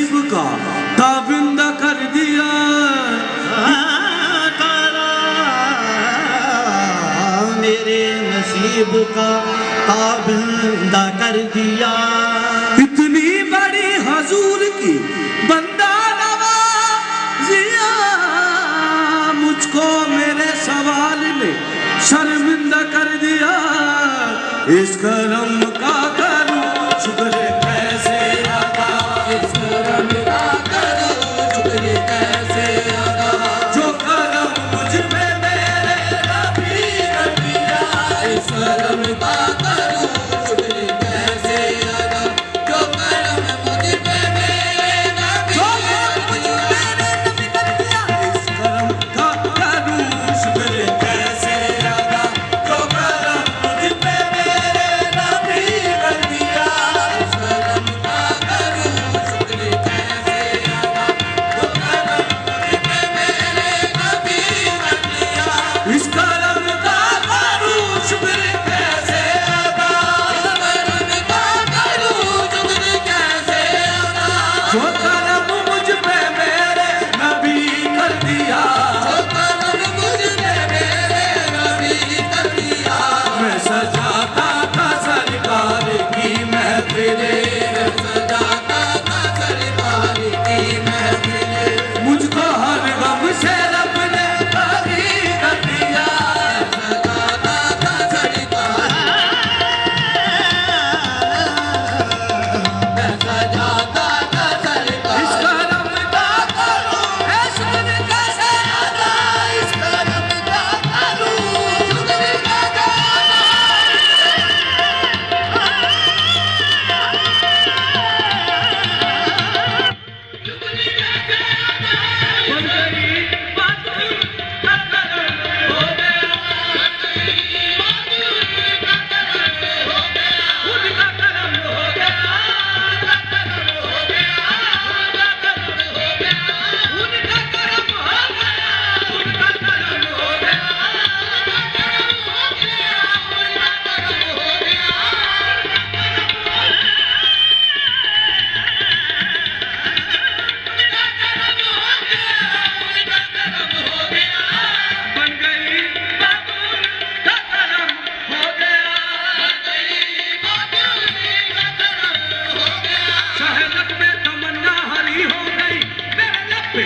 नसीब का ताबिंदा कर दिया। मेरे नसीब का ताबिंदा कर दिया। इतनी बड़ी हजूर की बंदा नवाजिया, मुझको मेरे सवाल ने शर्मिंदा कर दिया। इस करम का करूं शुक्र कैसे अदा, इस करम का करूं शुक्र कैसे अदा, जो करम मुझ पे मेरे नबी कर दिया। इस करम का करूं शुक्र कैसे अदा, जो करम मुझ पे मेरे नबी कर दिया। इस करम का करूं शुक्र कैसे अदा, जो करम मुझ पे मेरे नबी कर दिया। इस करम का करूं शुक्र कैसे अदा, जो करम मुझ पे मेरे नबी कर दिया। इस करम का करूं शुक्र कैसे अदा, इस करम का करूं शुक्र कैसे अदा, जो करम मुझ पे मेरे नबी कर दिया। जो करम मुझ पे मेरे नबी कर दिया। मैं सजाता था सरकार की महफिलें, सजाता था सरकार की महफिलें, मुझको हर गम से रब ने खाली कर दिया। सजाता था सरकार, मैं सजाता था सरकार। इस करम का करूं है शुक्र कैसे अदा, इस करम का करूं शुक्र कैसे शहरत में तमन्ना हरी हो गई, मेरे लब पे